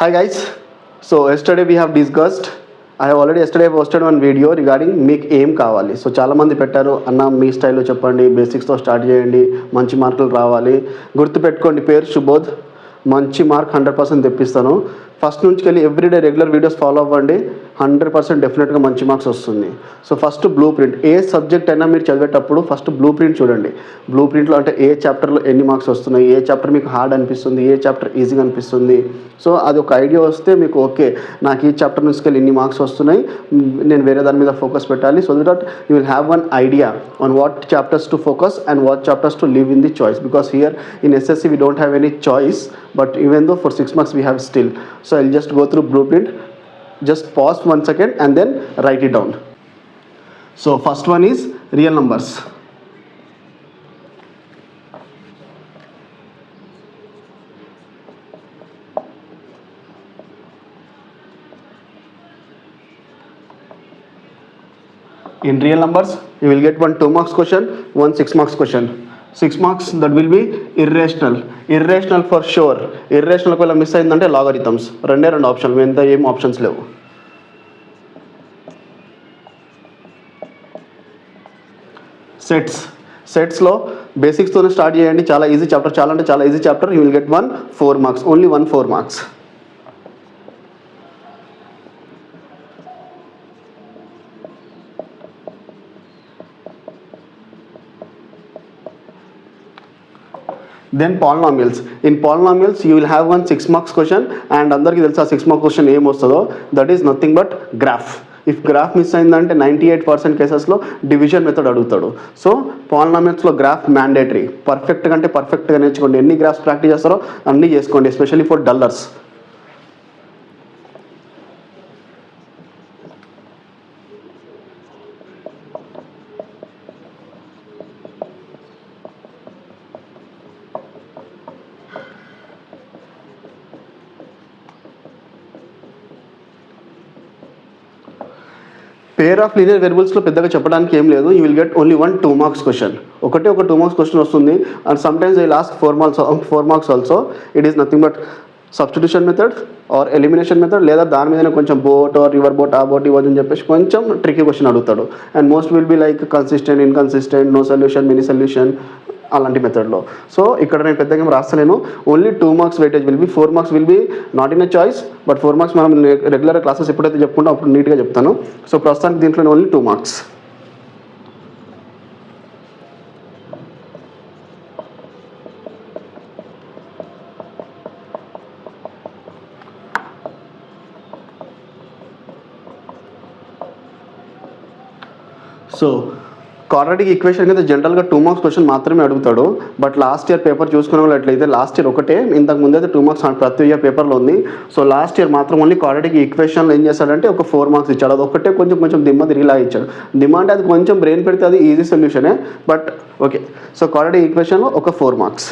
Hi guys. So yesterday we have discussed. I have already yesterday posted one video regarding మీకు ఏం కావాలి. So చాలామంది పెట్టారు అన్న మీ స్టైల్లో చెప్పండి, బేసిక్స్తో స్టార్ట్ చేయండి, మంచి మార్కులు రావాలి. గుర్తుపెట్టుకోండి, పేరు సుబోధ్, మంచి మార్క్ 100% తెప్పిస్తాను. ఫస్ట్ నుంచి వెళ్ళి ఎవ్రీడే రెగ్యులర్ వీడియోస్ ఫాలో అవ్వండి, 100% డెఫినెట్గా మంచి మార్క్స్ వస్తుంది. సో ఫస్ట్ బ్లూ ప్రింట్, ఏ సబ్జెక్ట్ అయినా మీరు చదివేటప్పుడు ఫస్ట్ బ్లూ ప్రింట్ చూడండి. బ్లూ ప్రింట్లో అంటే ఏ చాప్టర్లో ఎన్ని మార్క్స్ వస్తున్నాయి, ఏ చాప్టర్ మీకు హార్డ్ అనిపిస్తుంది, ఏ చాప్టర్ ఈజీగా అనిపిస్తుంది. సో అది ఒక ఐడియా వస్తే మీకు ఓకే, నాకు ఈ చాప్టర్ నుంచి వెళ్ళి ఇన్ని మార్క్స్ వస్తున్నాయి, నేను వేరే దాని మీద ఫోకస్ పెట్టాలి. So that you will have one idea on what chapters to focus and what chapters to live in the choice. Because here in SSC we don't have any choice, but even though for 6 marks we have still. So I'll just go through blueprint, just pause 1 second and then write it down. So first one is real numbers. In real numbers you will get one 2 marks question, one 6 marks question. 6 marks that will be irrational for sure. Irrational ఒకవేళ miss అయిందంటే logarithms, రెండే option, ఎంత ఏం options లేవు. సెట్స్లో బేసిక్స్తోనే start చేయండి, చాలా easy chapter, చాలా అంటే చాలా easy chapter. You will get 1 4 marks, only 1 4 marks. Then polynomials. In polynomials you will have one 6 marks question, and అందరికీ తెలుసా 6 marks question ఏం వస్తుందో, that is nothing but graph. If graph miss అయిందంటే 98% కేసెస్లో division method అడుగుతాడు. So పాలినామియల్స్లో graph mandatory. పర్ఫెక్ట్గా అంటే పర్ఫెక్ట్గా నేర్చుకోండి, ఎన్ని గ్రాఫ్స్ ప్రాక్టీస్ చేస్తారో అన్నీ చేసుకోండి, especially for dullers. Pair of linear వేరియబుల్స్లో పెద్దగా చెప్పడానికి ఏం లేదు. You will get only 1 2 marks question, ఒక 2 marks క్వశ్చన్ వస్తుంది. And sometimes I last 4 marks also. It is nothing but substitution method or elimination method, లేదా దాని మీదనే కొంచెం బోట్ ఆర్ రివర్ బోట్, ఆ బోట్ ఇవ్వదు అని చెప్పేసి కొంచెం ట్రికీ క్వశ్చన్ అడుగుతాడు. And most will be like consistent, inconsistent, no solution, mini solution, అలాంటి మెథడ్లో. సో ఇక్కడ నేను పెద్దగా ఏం రాస్తలేను, only 2 marks weightage will be. 4 marks will be not in a choice, but 4 marks మనం రెగ్యులర్ క్లాసెస్ ఎప్పుడైతే చెప్పుకుంటాం అప్పుడు నీట్గా చెప్తాను. సో ప్రస్తుతానికి దీంట్లో only 2 marks. So quadratic equation అయితే జనరల్గా 2 marks క్వశ్చన్ మాత్రమే అడుగుతాడు. బట్ లాస్ట్ ఇయర్ పేపర్ చూసుకునే వాళ్ళట్లయితే లాస్ట్ ఇయర్ ఒకటే, ఇంతకు ముందు అయితే 2 marks ప్రతి ఇయర్ పేపర్లో ఉంది. సో లాస్ట్ ఇయర్ మాత్రం ఓన్లీ క్వాడ్రాటిక్ ఈక్వేషన్లో ఏం చేశాడంటే ఒక 4 marks ఇచ్చాడు. అది ఒకటే కొంచెం దిమ్మ తిరిగిలా ఇచ్చాడు. దిమ్మ అంటే అది కొంచెం బ్రెయిన్ పెడితే అది ఈజీ సొల్యూషనే, బట్ ఓకే. సో క్వాడ్రాటిక్ ఈక్వేషన్లో ఒక 4 marks.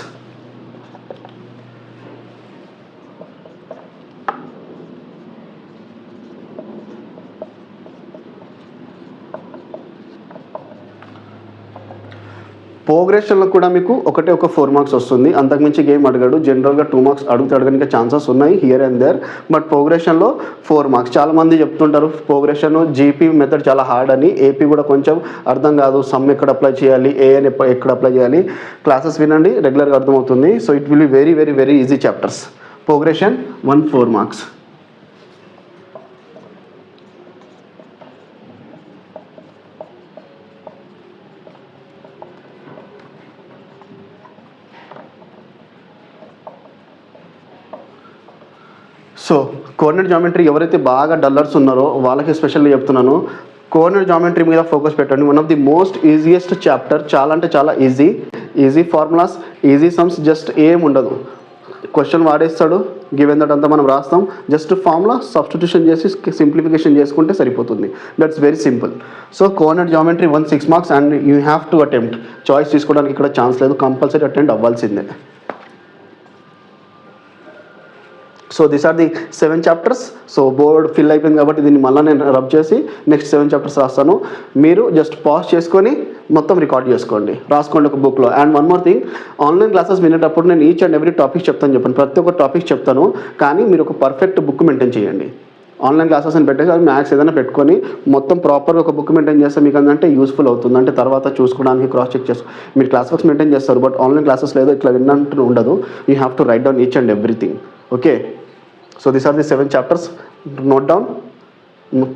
ప్రోగ్రెషన్లో కూడా మీకు ఒక 4 marks వస్తుంది, అంతకుమించి గేమ్ అడిగాడు. జనరల్గా 2 marks అడుగుతాడు కనుక ఛాన్సెస్ ఉన్నాయి హియర్ అండ్ దేర్, బట్ ప్రోగ్రెషన్లో 4 marks. చాలామంది చెప్తుంటారు ప్రోగ్రెషన్ జీపీ మెథడ్ చాలా హార్డ్ అని, ఏపీ కూడా కొంచెం అర్థం కాదు, సమ్ ఎక్కడ అప్లై చేయాలి, ఏఎన్ ఎక్కడ అప్లై చేయాలి. క్లాసెస్ వినండి, రెగ్యులర్గా అర్థమవుతుంది. So it will be very very very easy chapters. Progression 1 4 marks. So coordinate geometry ఎవరైతే బాగా డల్లర్స్ ఉన్నారో వాళ్ళకి స్పెషల్గా చెప్తున్నాను, కోఆర్డినేట్ జామెట్రీ మీద ఫోకస్ పెట్టండి. One of the most easiest chapter, చాలా అంటే చాలా easy formulas, easy sums, just ఏం ఉండదు. క్వశ్చన్ వాడేస్తాడు, గివెన్ దట్ అంతా మనం రాస్తాం, జస్ట్ ఫార్ములా సబ్స్టిట్యూషన్ చేసి సింప్లిఫికేషన్ చేసుకుంటే సరిపోతుంది. That's very simple. So coordinate geometry 1 6 marks and you have to attempt. Choice తీసుకోవడానికి ఇక్కడ ఛాన్స్ లేదు, కంపల్సరీ అటెండ్ అవ్వాల్సిందే. So these are the 7 chapters. So board fill అయిపోయింది కాబట్టి దీన్ని మళ్ళీ నేను రబ్ చేసి నెక్స్ట్ 7 చాప్టర్స్ రాస్తాను. మీరు జస్ట్ పాజ్ చేసుకొని మొత్తం రికార్డ్ చేసుకోండి, రాసుకోండి ఒక బుక్లో. And one more thing, online classes వినేటప్పుడు నేను ఈచ్ అండ్ ఎవ్రీ టాపిక్ చెప్పాను, ప్రతి ఒక్క టాపిక్ చెప్తాను. కానీ మీరు ఒక పర్ఫెక్ట్ బుక్ మెయింటైన్ చేయండి. ఆన్లైన్ క్లాసెస్ అని పెట్టేసి అది మ్యాథ్స్ ఏదైనా పెట్టుకొని మొత్తం ప్రాపర్గా ఒక బుక్ మెయింటైన్ చేస్తే మీకు అంటే యూస్ఫుల్ అవుతుంది. అంటే తర్వాత చూసుకోవడానికి క్రాస్ చెక్ చేసుకో మీరు క్లాస్ వర్క్స్ మెయింటైన్ చేస్తారు. బట్ ఆన్లైన్ క్లాసెస్ లేదో ఇట్లా విన్నట్టు ఉండదు. You have to write down each and everything. Okay, so these are the 7 chapters. Note down,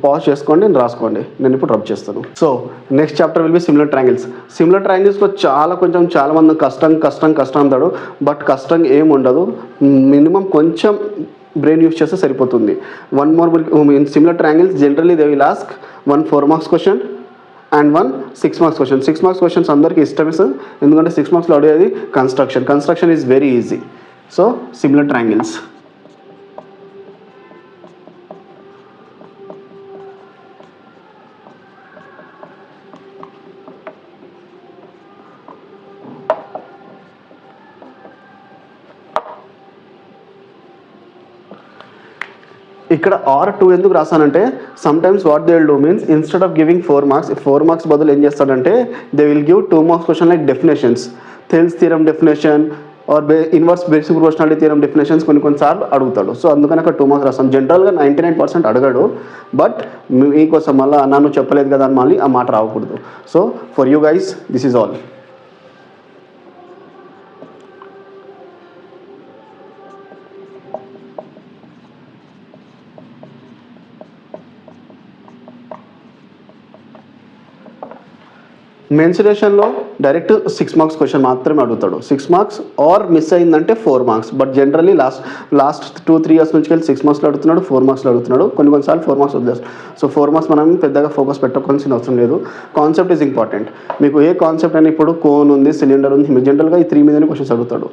pause చేసుకోండి, రాసుకోండి. నేను ఇప్పుడు రబ్ చేస్తాను. So next chapter will be similar triangles. Similar ట్రయాంగిల్స్లో చాలా మంది కష్టం అంటాడు. బట్ కష్టం ఏమి ఉండదు, మినిమం కొంచెం బ్రెయిన్ యూస్ చేస్తే సరిపోతుంది. One more in similar triangles generally they will ask 1 4 marks question and 1 6 marks question. 6 marks questions అందరికీ ఇష్టమే సార్, ఎందుకంటే 6 మార్క్స్లో అడిగేది construction is very easy. So similar triangles. ఇక్కడ R2 ఎందుకు రాసానంటే sometimes what they will do means instead of giving 4 marks బదులు ఏం చేస్తాడంటే they will give 2 marks question like definitions, Thales theorem definition are inverse basic proportionality theorem definitions కొన్నిసార్లు అడుగుతాడు. So అందుకని అక్కడ 2 మార్క్స్ రాస్తాం. జనరల్గా 99% అడగాడు. బట్ మీకోసం మళ్ళీ నన్ను చెప్పలేదు కదా అని మళ్ళీ ఆ మాట రావకూడదు. So for you guys this is all. మెన్సురేషన్లో డైరెక్ట్ 6 మార్క్స్ క్వశ్చన్ మాత్రమే అడుగుతాడు. 6 మార్క్స్ ఆర్ మిస్ అయిందంటే 4 marks. But generally last 2-3 years నుంచి వెళ్ళి 6 మార్క్స్లో అడుగుతున్నాడు, 4 మార్క్స్లో అడుగుతున్నాడు. కొన్నిసార్లు 4 మార్క్స్ వదిలేస్తాడు. సో 4 మార్క్స్ మనం పెద్దగా ఫోకస్ పెట్టుకోవాల్సిన అవసరం లేదు. Concept is important. మీకు ఏ కాన్సెప్ట్ అయినా ఇప్పుడు కోన్ ఉంది, సిలిండర్ ఉంది, జనరల్గా ఈ 3 మీదనే క్వశ్చన్స్ అడుగుతాడు.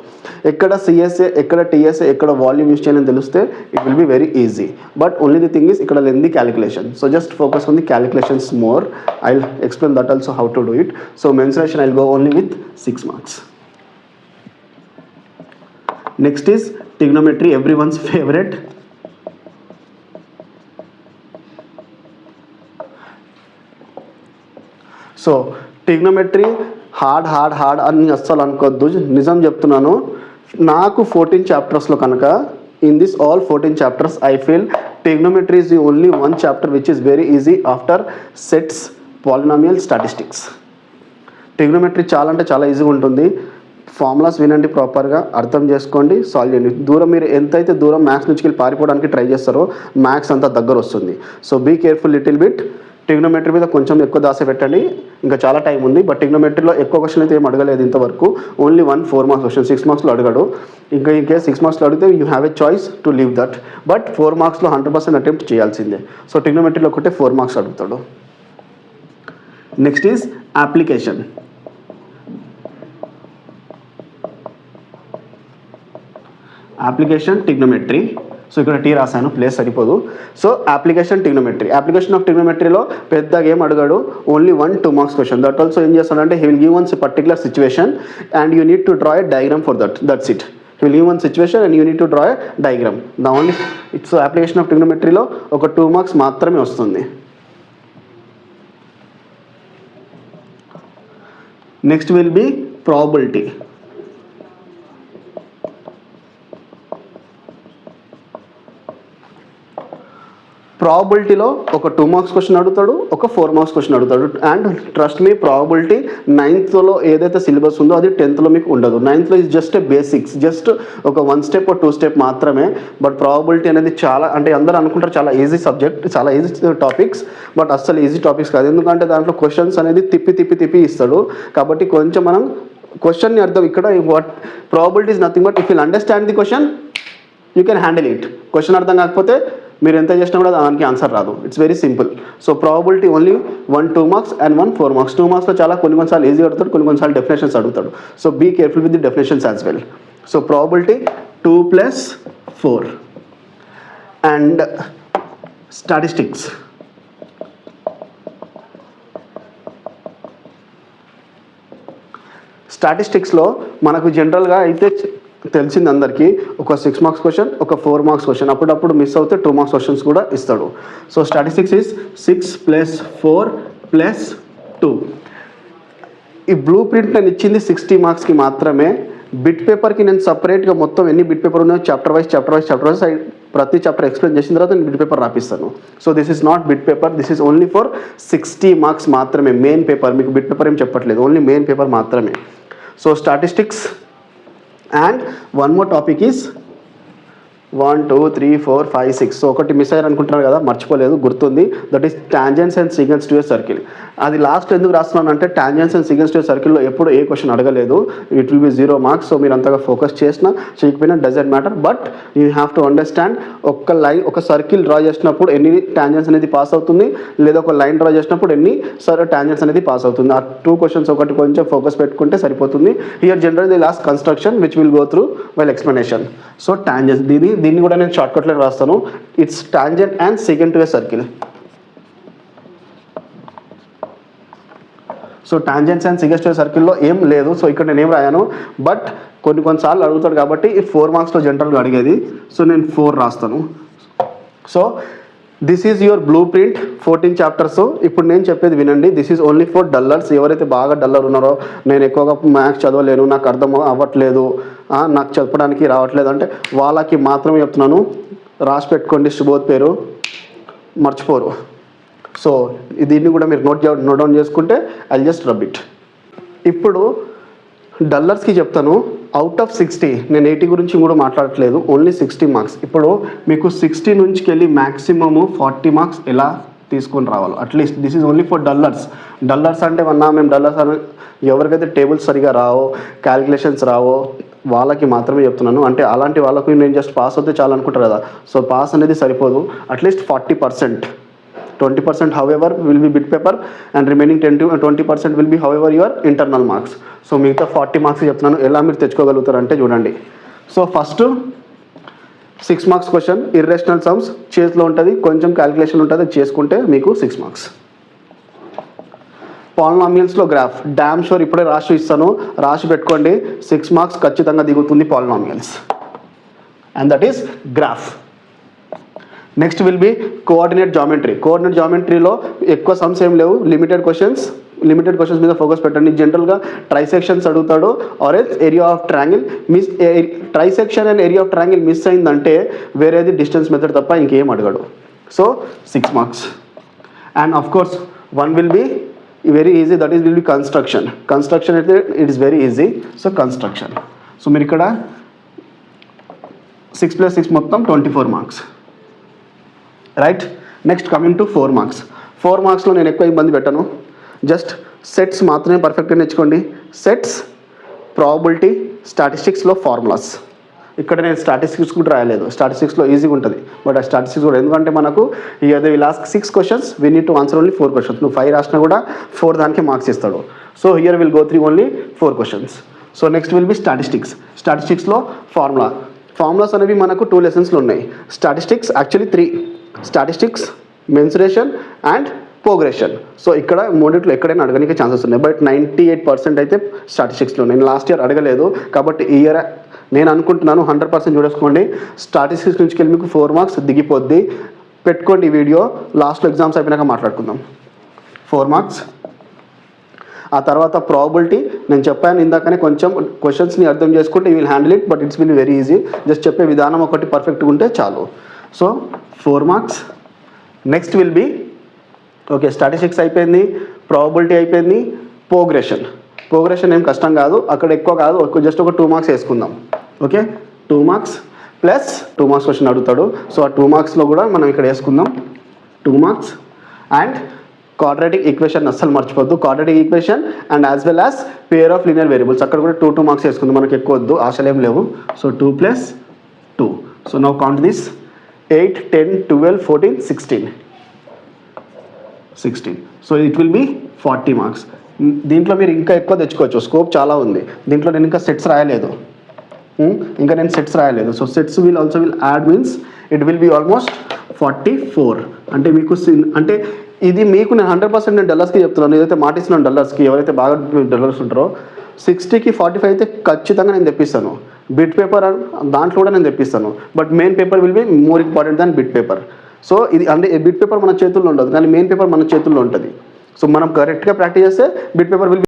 ఎక్కడ సిఎస్ఏ, ఎక్కడ టీఎస్ఏ, ఎక్కడ వాల్యూమ్ యూస్ చేయాలని తెలిస్తే it will be very easy. But only the thing is ఇక్కడ lengthy calculation. So just focus on the calculations more. I will explain that also how to do it. So mensuration I'll go only with 6 marks. Next is trigonometry, everyone's favorite. So trigonometry hard అని అస్సలు అనుకోవద్దు. నిజం చెప్తున్నాను, నాకు 14 చాప్టర్స్లో కనుక in this all 14 chapters I feel trigonometry is the only one chapter which is very easy after sets, polynomial, statistics. Trigonometry చాలా ఈజీగా ఉంటుంది. ఫార్ములాస్ వినండి, ప్రాపర్గా అర్థం చేసుకోండి, సాల్వ్ చేయండి. మీరు ఎంతైతే దూరం మ్యాథ్స్ నుంచి వెళ్ళి పారిపోవడానికి ట్రై చేస్తారో మ్యాథ్స్ అంతా దగ్గర వస్తుంది. So be careful little bit. Trigonometry మీద కొంచెం ఎక్కువ దాస పెట్టండి, ఇంకా చాలా టైం ఉంది. బట్ ట్రిగ్నోమెట్రీలో ఎక్కువ క్వశ్చన్ అయితే ఏం అడగలేదు ఇంతవరకు. ఓన్లీ 1 4 మార్క్స్ క్వశ్చన్, 6 మార్క్స్లో అడగడు. ఇంకా ఇన్ కేస్ 6 మార్క్స్లో అడిగితే you have a choice to leave that. But 4 మార్క్స్లో 100% అటెంప్ట్ చేయాల్సిందే. సో ట్రిగ్నోమెట్రీలో ఒకటే 4 మార్క్స్ అడుగుతాడు. Next is application. Application trigonometry. So ఇక్కడ టీ రాశాను, ప్లేస్ సరిపోదు. So application trigonometry. Application of ట్రిగ్నోమెట్రీలో పెద్దగా ఏం అడగాడు, only 1 2 marks question. That also ఏం చేస్తాడంటే he will give one particular situation and you need to draw a diagram for that's it. He will give one situation and you need to draw a diagram. The only it's application of ట్రిగ్నోమెట్రీలో ఒక 2 marks మాత్రమే వస్తుంది. Next will be probability. ప్రాబబిలిటీలో ఒక 2 marks question అడుగుతాడు, ఒక 4 marks question అడుగుతాడు. And trust me, probability 9th ఏదైతే సిలబస్ ఉందో అది 10th మీకు ఉండదు. 9th is just basics, just ఒక 1 స్టెప్ 2 స్టెప్ మాత్రమే. బట్ ప్రాబబిలిటీ అనేది చాలా, అంటే అందరూ అనుకుంటారు చాలా ఈజీ సబ్జెక్ట్, చాలా ఈజీ టాపిక్స్. బట్ అస్సలు ఈజీ టాపిక్స్ కాదు, ఎందుకంటే దాంట్లో క్వశ్చన్స్ అనేది తిప్పి ఇస్తాడు. కాబట్టి కొంచెం మనం క్వశ్చన్ని అర్థం, ఇక్కడ what probability is nothing but if will understand the question you can handle it. Question అర్థం కాకపోతే మీరు ఎంత చేసినా కూడా దానికి ఆన్సర్ రాదు. It's very simple. So probability only 1 2 marks and 1 4 marks. 2 మార్క్స్లో చాలా కొన్నిసార్లు ఈజీ అడుగుతాడు, కొన్నిసార్లు డెఫినేషన్స్ అడుగుతాడు. So be careful with the definitions as well. So probability 2 + 4 and statistics. స్టాటిస్టిక్స్లో మనకు జనరల్గా అయితే తెలిసింది అందరికీ, ఒక 6 మార్క్స్ క్వశ్చన్, ఒక 4 మార్క్స్ క్వశ్చన్, అప్పుడప్పుడు మిస్ అవుతే 2 మార్క్స్ క్వశ్చన్స్ కూడా ఇస్తాడు. So statistics is 6 + 4 + 2. ఈ బ్లూ ప్రింట్ నేను ఇచ్చింది 60 మార్క్స్కి మాత్రమే. బిట్ పేపర్కి నేను సపరేట్గా మొత్తం ఎన్ని బిట్ పేపర్ ఉన్నాయో చాప్టర్ వైజ్ ప్రతి చాప్టర్ ఎక్స్ప్లెయిన్ చేసిన తర్వాత నేను బిట్ పేపర్ రాపిస్తాను. So this is not bit paper, this is only for 60 marks మాత్రమే. మెయిన్ పేపర్, మీకు బిట్ పేపర్ ఏం చెప్పట్లేదు, ఓన్లీ మెయిన్ పేపర్ మాత్రమే. So statistics and one more topic is 1 2 3 4 5 6. So ఒకటి మిస్ అయ్యారు అనుకుంటున్నారు కదా, మర్చిపోలేదు, గుర్తుంది. That is tangents and secants to a circle. అది లాస్ట్ ఎందుకు రాస్తున్నాను అంటే tangents and secants to a సర్కిల్లో ఎప్పుడు ఏ క్వశ్చన్ అడగలేదు. It will B 0 marks. So మీరు అంతగా ఫోకస్ చేసినా చేయకపోయినా doesn't matter. But you have to understand, ఒక సర్కిల్ డ్రా చేసినప్పుడు ఎన్ని టాంజెంట్స్ అనేది పాస్ అవుతుంది, లేదా ఒక లైన్ డ్రా చేసినప్పుడు ఎన్ని టాంజెంట్స్ అనేది పాస్ అవుతుంది. ఆ 2 క్వశ్చన్స్ ఒకటి కొంచెం ఫోకస్ పెట్టుకుంటే సరిపోతుంది. Here general the last construction which will go through while explanation. So tangents, దీన్ని కూడా నేను షార్ట్కట్లో రాస్తాను. It's tangent and secant to a circle. So tangents and secants to a సర్కిల్లో ఏం లేదు. సో ఇక్కడ నేను ఏం రాయాను, బట్ కొన్నిసార్లు అడుగుతాడు కాబట్టి ఈ 4 మార్క్స్లో జనరల్గా అడిగేది. సో నేను 4 రాస్తాను. So this is your blue print 14 chapters. ఇప్పుడు నేను చెప్పేది వినండి. This is only for dullards. ఎవరైతే బాగా డల్లర్ ఉన్నారో, నేను ఎక్కువగా మ్యాథ్స్ చదవలేను, నాకు అర్థం అవ్వట్లేదు, నాకు చెప్పడానికి రావట్లేదు అంటే వాళ్ళకి మాత్రమే చెప్తున్నాను. రాసి పెట్టుకోండి శుభోద్ పేరు, మర్చిపోరు. సో దీన్ని కూడా మీరు నోట్ డౌన్ చేసుకుంటే ఐ జస్ట్ రబ్ ఇట్. ఇప్పుడు డల్లర్స్కి చెప్తాను. అవుట్ ఆఫ్ 60, నేను 80 గురించి కూడా మాట్లాడట్లేదు, ఓన్లీ 60 మార్క్స్. ఇప్పుడు మీకు 60 నుంచి వెళ్ళి మ్యాక్సిమము 40 మార్క్స్ ఎలా తీసుకొని రావాలి. At least this is only for dullards. Dullards అంటే మేము డల్లర్స్ అని ఎవరికైతే టేబుల్స్ సరిగా రావో, క్యాలిక్యులేషన్స్ రావో వాళ్ళకి మాత్రమే చెప్తున్నాను. అంటే అలాంటి వాళ్ళకు నేను జస్ట్ పాస్ అవుతే చాలా అనుకుంటారు కదా. సో పాస్ అనేది సరిపోదు. At least 40%, 20% however will be bit paper and remaining 10 to 20% will be however your internal marks. So మిగతా 40 మార్క్స్ చెప్తున్నాను. ఎలా మీరు తెచ్చుకోగలుగుతారంటే చూడండి. So first 6 marks question, irrational sums చేతిలో ఉంటుంది, కొంచెం క్యాలిక్యులేషన్ ఉంటుంది, చేసుకుంటే మీకు 6 మార్క్స్. పాలినామియల్స్లో గ్రాఫ్ డామ్ షూర్ ఇప్పుడే రాసి ఇస్తాను, రాసి పెట్టుకోండి. 6 మార్క్స్ ఖచ్చితంగా దిగుతుంది polynomials, and that is graph. Next will be coordinate geometry. కోఆర్డినేట్ జామెట్రీలో ఎక్కువ సమ్స్ ఏం లేవు, లిమిటెడ్ క్వశ్చన్స్ మీద ఫోకస్ పెట్టండి. జనరల్గా ట్రైసెక్షన్స్ అడుగుతాడు, or else area of triangle. Trisection and area of triangle miss అయిందంటే వేరేది డిస్టెన్స్ మెథడ్ తప్ప ఇంకేం అడగడు. So 6 marks. And of course one will be very easy, that is will be construction. Construction అయితే it is very easy. So construction. So మీరు ఇక్కడ 6 + 6 మొత్తం 24 marks, right. Next coming to 4 marks. 4 మార్క్స్లో నేను ఎక్కువ ఇబ్బంది పెట్టను, జస్ట్ సెట్స్ మాత్రమే పర్ఫెక్ట్గా నేర్చుకోండి. సెట్స్, ప్రాబబిలిటీ, స్టాటిస్టిక్స్లో ఫార్ములాస్. ఇక్కడ నేను స్టాటిస్టిక్స్ కూడా రాయలేదు, స్టాటిస్టిక్స్లో ఈజీగా ఉంటుంది. బట్ ఆ స్టాటిస్టిక్స్ కూడా ఎందుకంటే మనకు they will ask 6 questions, we need to answer only 4 questions. నువ్వు 5 రాసినా కూడా 4 దానికి మార్క్స్ ఇస్తాడు. So here will go through only 4 questions. So next will be statistics. స్టాటిస్టిక్స్లో ఫార్ములాస్ అనేవి మనకు 2 లెసన్స్లో ఉన్నాయి. Statistics actually 3, statistics, mensuration and progression. So ఇక్కడ మూడిట్లో ఎక్కడైనా అడగడానికి ఛాన్సెస్ ఉన్నాయి. బట్ 98% అయితే స్టాటిస్టిక్స్లో. నేను లాస్ట్ ఇయర్ అడగలేదు కాబట్టి ఈ ఇయర్ నేను అనుకుంటున్నాను 100% చూడేసుకోండి. స్టాటిస్టిక్స్ నుంచి వెళ్ళి మీకు 4 మార్క్స్ దిగిపోద్ది. పెట్టుకోండి ఈ వీడియో, లాస్ట్లో ఎగ్జామ్స్ అయిపోయినాక మాట్లాడుకుందాం. 4 మార్క్స్. ఆ తర్వాత ప్రాబబిలిటీ నేను చెప్పాను ఇందాకనే, కొంచెం క్వశ్చన్స్ని అర్థం చేసుకుంటే you will handle it, but it's will very easy. Just చెప్పే విధానం ఒకటి పర్ఫెక్ట్గా ఉంటే చాలు. So 4 marks. Next will B okay, statistics అయిపోయింది, ప్రాబబిలిటీ అయిపోయింది, ప్రోగ్రెషన్ ఏం కష్టం కాదు, అక్కడ ఎక్కువ కాదు, జస్ట్ ఒక 2 మార్క్స్ వేసుకుందాం. Okay, 2 marks plus 2 marks question అడుగుతాడు. సో ఆ 2 మార్క్స్లో కూడా మనం ఇక్కడ వేసుకుందాం 2 మార్క్స్. అండ్ క్వాడ్రాటిక్ ఈక్వేషన్ అస్సలు మర్చిపోద్దు, quadratic equation and as well as pair of linear variables. అక్కడ కూడా 2 మార్క్స్ వేసుకుందాం, మనకి ఎక్కువ వద్దు, ఆశలు ఏం లేవు. So 2 + 2. So now count this 8, 10, 12, 14, 16. So it will B 40 marks. దీంట్లో మీరు ఇంకా ఎక్కువ తెచ్చుకోవచ్చు, స్కోప్ చాలా ఉంది. దీంట్లో నేను ఇంకా సెట్స్ రాయలేదు. So sets will add means it will B almost 44. అంటే మీకు అంటే ఇది మీకు నేను 100% నేను డల్లర్స్కి చెప్తున్నాను. ఏదైతే మాటిస్తున్నాను డల్లర్స్కి, ఎవరైతే బాగా డల్లర్స్ ఉంటారో 60కి 45 అయితే ఖచ్చితంగా నేను తెప్పిస్తాను. బిట్ పేపర్ దాంట్లో కూడా నేను తెప్పిస్తాను, but main paper will be more important than bit paper. So ఇది అంటే బిట్ పేపర్ మన చేతుల్లో ఉండదు, కానీ మెయిన్ పేపర్ మన చేతుల్లో ఉంటుంది. సో మనం కరెక్ట్గా ప్రాక్టీస్ చేస్తే bit paper will be.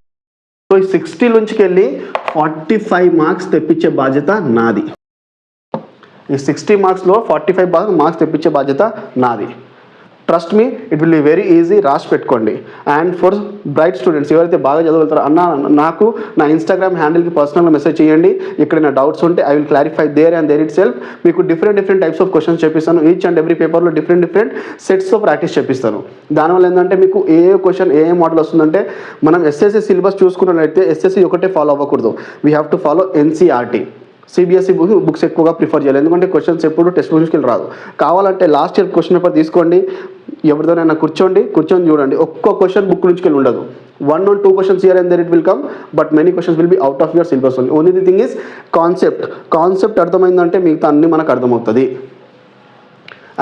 So ఈ 60 నుంచి వెళ్ళి 45 మార్క్స్ తెప్పించే బాధ్యత నాది. ఈ 60 మార్క్స్లో 45 మార్క్స్ తెప్పించే బాధ్యత నాది. Trust me, it will be very easy. రాసి పెట్టుకోండి. అండ్ ఫర్ బ్రైట్ స్టూడెంట్స్ ఎవరైతే బాగా చదవగలుగుతారో, అన్న నాకు నా ఇన్స్టాగ్రామ్ హ్యాండిల్కి పర్సనల్గా మెసేజ్ చేయండి, ఎక్కడైనా డౌట్స్ ఉంటే I will clarify there and there itself. మీకు డిఫరెంట్ టైప్స్ ఆఫ్ క్వశ్చన్స్ చెప్పిస్తాను. ఈచ్ అండ్ ఎవ్రీ పేపర్లో డిఫరెంట్ సెట్స్తో ప్రాక్టీస్ చెప్పిస్తాను. దానివల్ల ఏంటంటే మీకు ఏ క్వశ్చన్ ఏ మోడల్ వస్తుందంటే, మనం ఎస్ఎస్సి సిలబస్ చూసుకున్నట్లయితే ఎస్ఎస్సి ఒకటే ఫాలో అవ్వకూడదు. We have to follow NCERT. CBSE books ఎక్కువగా ప్రిఫర్ చేయాలి, ఎందుకంటే క్వశ్చన్స్ ఎప్పుడు టెక్స్ట్ బుక్స్కి రాదు. కావాలంటే లాస్ట్ ఇయర్ క్వశ్చన్ పేపర్ తీసుకోండి, ఎవరితోనైనా కూర్చొని చూడండి. ఒక్క క్వశ్చన్ బుక్ నుంచి ఉండదు. 1 or 2 questions here and there it will come, but many questions will be out of your syllabus only. Only the thing is concept అర్థమైందంటే మిగతా అన్ని మనకు అర్థమవుతుంది.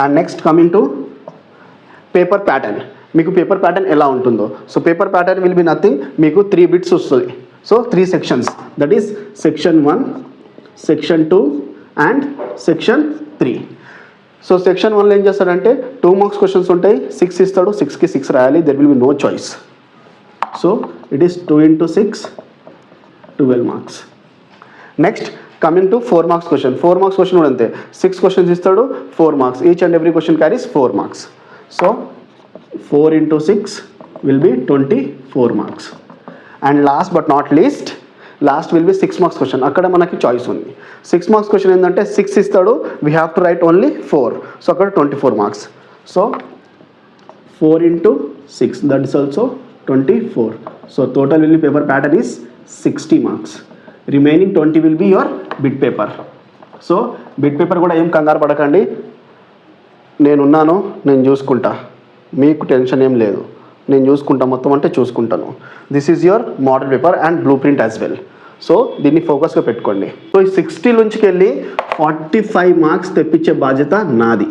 And next coming to paper pattern. మీకు paper pattern ఎలా ఉంటుందో, so paper pattern will be nothing. మీకు 3 bits వస్తుంది. So 3 sections, that is section 1, section 2 and section 3. So section 1లో ఏం చేస్తాడంటే 2 మార్క్స్ క్వశ్చన్స్ ఉంటాయి, 6 ఇస్తాడు, 6కి 6 రాయాలి. There will be no choice. So it is 2 into 6, 12 marks. Next coming to 4 marks question. 4 marks question కూడా అంతే, 6 క్వశ్చన్స్ ఇస్తాడు, 4 marks. Each and every question carries 4 marks. So 4 into 6 will be 24 marks. And last but not least, last will be 6 marks question. అక్కడ మనకి choice ఉంది. 6 marks question ఏంటంటే 6 ఇస్తాడు, we have to right only 4. So అక్కడ 24 marks. So 4 into 6, that is also 24. So total will be paper pattern is 60 marks. Remaining 20 will be your bit paper. So bit paper కూడా ఏం కంగారు పడకండి, నేనున్నాను, నేను చూసుకుంటా, మీకు టెన్షన్ ఏం లేదు, నేను చూసుకుంటా, మొత్తం అంటే చూసుకుంటాను. This is your model paper and blue print as well. So దీన్ని ఫోకస్గా పెట్టుకోండి. సో ఈ 60 నుంచి వెళ్ళి 45 మార్క్స్ తెప్పించే బాధ్యత నాది.